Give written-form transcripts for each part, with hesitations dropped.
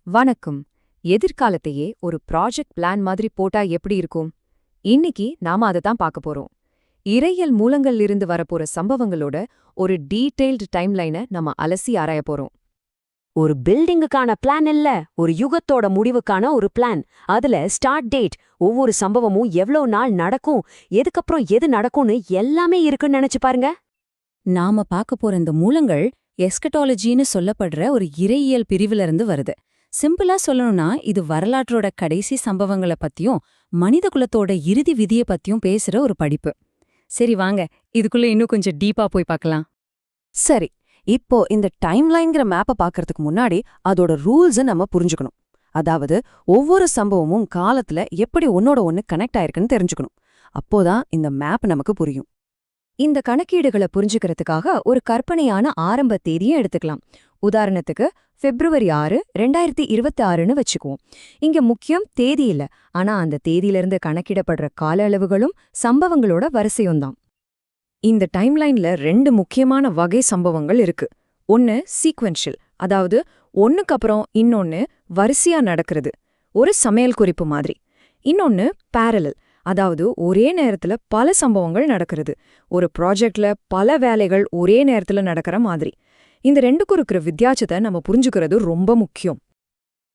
வணக்கம். எதிர்காலத்தையே ஒரு project plan மாதிரி போட்டா எப்படி இருக்கும்? இன்னைக்கு நாம அதை தான் பார்க்க போறோம். இறையியல் மூலங்கள்லிருந்து வரப்போற சம்பவங்களோட ஒரு டீடைல்டு டைம்லைனை நம்ம அலசி ஆராய போறோம். ஒரு பில்டிங்குக்கான பிளான் இல்ல, ஒரு யுகத்தோட முடிவுக்கான ஒரு பிளான். அதுல ஸ்டார்ட் டேட், ஒவ்வொரு சம்பவமும் எவ்வளவு நாள் நடக்கும், எதுக்கப்புறம் எது நடக்கும்னு எல்லாமே இருக்குன்னு நினைச்சு பாருங்க. நாம பார்க்க போற இந்த மூலங்கள் எஸ்கட்டாலஜின்னு சொல்லப்படுற ஒரு இறையியல் பிரிவுல இருந்து வருது. சிம்பிளா சொல்லணும்னா இது வரலாற்றோட கடைசி சம்பவங்கள பத்தியும் மனித குலத்தோட இறுதி விதிய பத்தியும் பேசுற ஒரு படிப்பு. சரி வாங்க, இதுக்குள்ள இன்னும் கொஞ்சம் டீப்பா போய் பார்க்கலாம். சரி, இப்போ இந்த டைம்லைன்ங்கிற மேப்பை பார்க்கறதுக்கு முன்னாடி அதோட ரூல்ஸை நம்ம புரிஞ்சுக்கணும். அதாவது ஒவ்வொரு சம்பவமும் காலத்துல எப்படி ஒன்னோட ஒன்னு கனெக்ட் ஆயிருக்குன்னு தெரிஞ்சுக்கணும். அப்போதான் இந்த மேப் நமக்கு புரியும். இந்த கணக்கீடுகளை புரிஞ்சுக்கிறதுக்காக ஒரு கற்பனையான ஆரம்ப தேதியை எடுத்துக்கலாம். உதாரணத்துக்கு February 6, 2026ன்னு வச்சுக்குவோம். இங்க முக்கியம் தேதி இல்ல, ஆனா அந்த தேதியிலிருந்து கணக்கிடப்படுற கால அளவுகளும் சம்பவங்களோட வரிசையும்தான். இந்த டைம்லைன்ல 2 முக்கியமான வகை சம்பவங்கள் இருக்கு. ஒன்னு சீக்வென்ஷியல், அதாவது ஒன்னுக்கு அப்புறம் இன்னொன்னு வரிசையா நடக்கிறது, ஒரு சமையல் குறிப்பு மாதிரி. இன்னொன்னு பேரலல், அதாவது ஒரே நேரத்துல பல சம்பவங்கள் நடக்கிறது, ஒரு ப்ராஜெக்ட்ல பல வேலைகள் ஒரே நேரத்துல நடக்கிற மாதிரி. இந்த ரெண்டுக்கும் இருக்கிற வித்தியாசத்தை நம்ம புரிஞ்சுக்கிறது ரொம்ப முக்கியம்.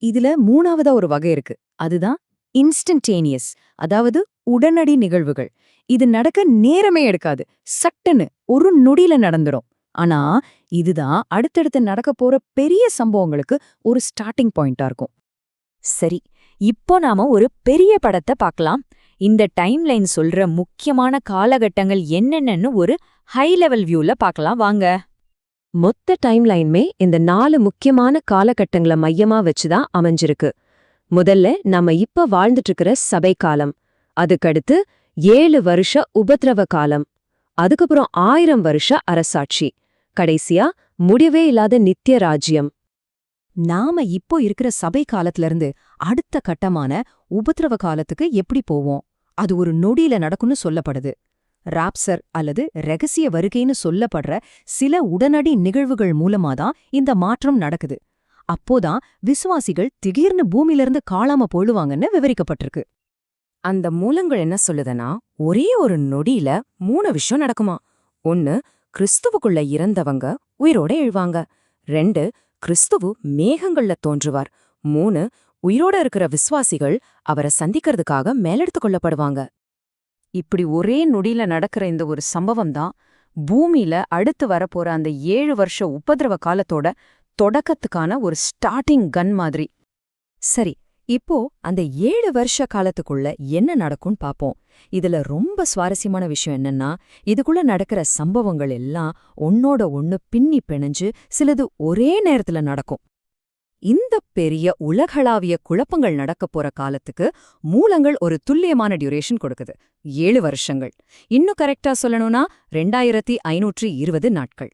இதுல மூணாவதா ஒரு வகை இருக்கு. அதுதான் இன்ஸ்டன்டேனியஸ், அதாவது உடனடி நிகழ்வுகள். இது நடக்க நேரமே எடுக்காது, சட்டுன்னு ஒரு நொடியில நடந்துடும். ஆனா இதுதான் அடுத்தடுத்து நடக்க போற பெரிய சம்பவங்களுக்கு ஒரு ஸ்டார்டிங் பாயிண்டா இருக்கும். சரி, இப்போ நாம ஒரு பெரிய படத்தை பார்க்கலாம். இந்த டைம்லைன் சொல்ற முக்கியமான காலகட்டங்கள் என்னென்னு ஒரு ஹை லெவல் வியூல பார்க்கலாம் வாங்க. மொத்த டைம்லைனுமே இந்த 4 முக்கியமான காலகட்டங்களை மையமா வச்சுதான் அமைஞ்சிருக்கு. முதல்ல நம்ம இப்ப வாழ்ந்துட்டு இருக்கிற சபை காலம், அதுக்கடுத்து 7 வருஷ உபத்திரவ காலம், அதுக்கப்புறம் 1000 வருஷ அரசாட்சி, கடைசியா முடிவே இல்லாத நித்திய ராஜ்யம். நாம இப்போ இருக்கிற சபை காலத்துல இருந்து அடுத்த கட்டமான உபத்திரவ காலத்துக்கு எப்படி போவோம்? அது ஒரு நொடியில நடக்கும்னு சொல்லப்படுது. ராப்சர் அல்லது ரகசிய வருகைன்னு சொல்லப்படுற சில உடனடி நிகழ்வுகள் மூலமாதான் இந்த மாற்றம் நடக்குது. அப்போதான் விசுவாசிகள் திடீர்னு பூமியிலிருந்து காணாம போயிடுவாங்கன்னு விவரிக்கப்பட்டிருக்கு. அந்த மூலங்கள் என்ன சொல்லுதுன்னா, ஒரே ஒரு நொடியில 3 விஷயம் நடக்குமா. 1, கிறிஸ்துவுக்குள்ள இறந்தவங்க உயிரோட எழுவாங்க. 2, கிறிஸ்துவு மேகங்கள்ல தோன்றுவார். 3, உயிரோட இருக்கிற விசுவாசிகள் அவரை சந்திக்கிறதுக்காக மேலெடுத்து கொள்ளப்படுவாங்க. இப்படி ஒரே நொடியில நடக்கிற இந்த ஒரு சம்பவம் தான் பூமியில அடுத்து வரப்போற அந்த 7 வருஷ உபதிரவ காலத்தோட தொடக்கத்துக்கான ஒரு ஸ்டார்டிங் கன் மாதிரி. சரி, இப்போ அந்த 7 வருஷ காலத்துக்குள்ள என்ன நடக்கும்னு பாப்போம். இதுல ரொம்ப சுவாரஸ்யமான விஷயம் என்னன்னா, இதுக்குள்ள நடக்கிற சம்பவங்கள் எல்லாம் ஒன்னோட ஒன்னு பின்னி பிணைஞ்சு சிலது ஒரே நேரத்துல நடக்கும். இந்த பெரிய உலகளாவிய குழப்பங்கள் நடக்கப் போற காலத்துக்கு மூலங்கள் ஒரு துல்லியமான டியூரேஷன் கொடுக்குது, 7 வருஷங்கள். இன்னும் கரெக்டா சொல்லணும்னா 2520 நாட்கள்.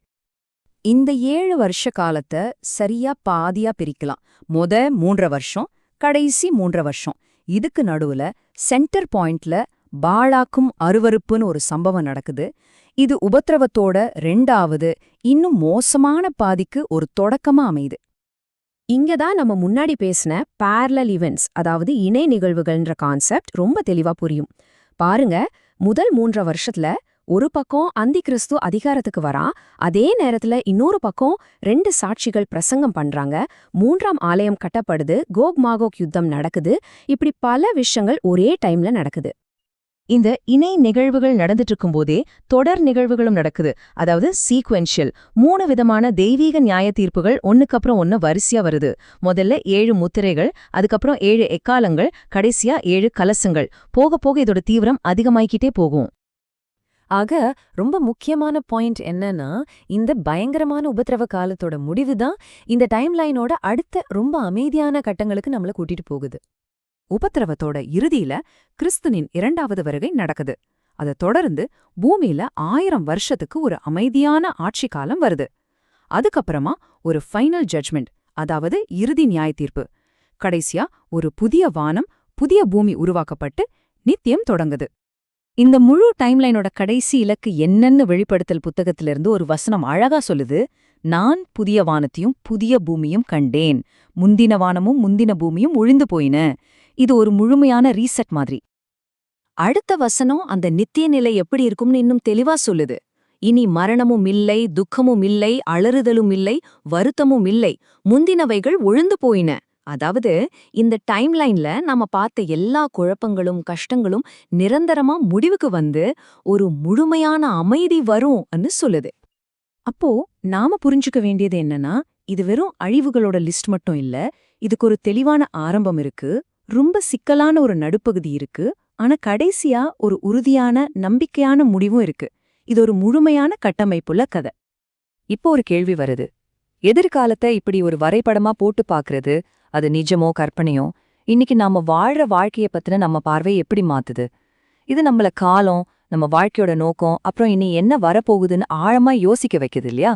இந்த 7 வருஷ காலத்தை சரியா பாதியா பிரிக்கலாம். 3 வருஷம், கடைசி 3 வருஷம். இதுக்கு நடுவுல சென்டர் பாயிண்ட்ல பாழாக்கும் அருவருப்புன்னு ஒரு சம்பவம் நடக்குது. இது உபத்திரவத்தோட 2வது இன்னும் மோசமான பாதிக்கு ஒரு தொடக்கமா அமையுது. இங்கதான் நம்ம முன்னாடி பேசின parallel events, அதாவது இணை நிகழ்வுகள்ன்ற கான்செப்ட் ரொம்ப தெளிவா புரியும். பாருங்க, முதல் 3 வருஷத்துல ஒரு பக்கம் அந்தி கிறிஸ்து அதிகாரத்துக்கு வரா, அதே நேரத்துல இன்னொரு பக்கம் 2 சாட்சிகள் பிரசங்கம் பண்றாங்க, 3ஆம் ஆலயம் கட்டப்படுது, கோக் மாகோக் யுத்தம் நடக்குது. இப்படி பல விஷயங்கள் ஒரே டைம்ல நடக்குது. இந்த இணை நிகழ்வுகள் நடந்துட்டு இருக்கும்போதே தொடர் நிகழ்வுகளும் நடக்குது, அதாவது சீக்வென்ஷியல். 3 விதமான தெய்வீக நியாய தீர்ப்புகள் ஒன்னுக்கப்புறம் ஒன்னு வரிசையா வருது. முதல்ல 7 முத்திரைகள், அதுக்கப்புறம் 7 எக்காலங்கள், கடைசியா 7 கலசங்கள். போக போக இதோட தீவிரம் அதிகமாயிக்கிட்டே போகும். ஆக ரொம்ப முக்கியமான பாயிண்ட் என்னன்னா, இந்த பயங்கரமான உபத்திரவ காலத்தோட முடிவுதான் இந்த டைம்லைனோட அடுத்த ரொம்ப அமைதியான கட்டங்களுக்கு நம்மள கூட்டிட்டு போகுது. உபத்திரவத்தோட இறுதியில கிறிஸ்துவின் 2வது வருகை நடக்குது. அதை தொடர்ந்து பூமியில 1000 வருஷத்துக்கு ஒரு அமைதியான ஆட்சி காலம் வருது. அதுக்கப்புறமா ஒரு ஃபைனல் ஜட்ஜ்மெண்ட், அதாவது இறுதி நியாய தீர்ப்பு. கடைசியா ஒரு புதிய வானம், புதிய பூமி உருவாக்கப்பட்டு நித்தியம் தொடங்குது. இந்த முழு டைம்லைனோட கடைசி இலக்கு என்னன்னு வெளிப்படுத்தல் புத்தகத்திலிருந்து ஒரு வசனம் அழகா சொல்லுது. நான் புதிய வானத்தையும் புதிய பூமியும் கண்டேன். முந்தின வானமும் முந்தின பூமியும் ஒழிந்து போயின. இது ஒரு முழுமையான ரீசெட் மாதிரி. அடுத்த வசனம் அந்த நித்திய நிலை எப்படி இருக்கும்னு இன்னும் தெளிவா சொல்லுது. இனி மரணமும் இல்லை, துக்கமும் இல்லை, அலறுதலும் இல்லை, வருத்தமும் இல்லை, முந்தினவைகள் ஒழிந்து போயின. அதாவது இந்த டைம்லைன்ல நாம பார்த்த எல்லா குழப்பங்களும் கஷ்டங்களும் நிரந்தரமா முடிவுக்கு வந்து ஒரு முழுமையான அமைதி வரும்னு சொல்லுது. அப்போ நாம புரிஞ்சுக்க வேண்டியது என்னன்னா, இது வெறும் அழிவுகளோட லிஸ்ட் மட்டும் இல்ல, இதுக்கு ஒரு தெளிவான ஆரம்பம் இருக்கு, ரொம்ப சிக்கலான ஒரு நடுப்பகுதி இருக்கு, ஆனா கடைசியா ஒரு உறுதியான நம்பிக்கையான முடிவும் இருக்கு. இது ஒரு முழுமையான கட்டமைப்புள்ள கதை. இப்போ ஒரு கேள்வி வருது. எதிர்காலத்தை இப்படி ஒரு வரைபடமா போட்டு பாக்குறது, அது நிஜமோ கற்பனையோ, இன்னைக்கு நாம வாழ்ற வாழ்க்கைய பத்தின நம்ம பார்வை எப்படி மாத்துது? இது நம்மள காலம், நம்ம வாழ்க்கையோட நோக்கம், அப்புறம் இனி என்ன வரப்போகுதுன்னு ஆழமா யோசிக்க வைக்குது இல்லையா?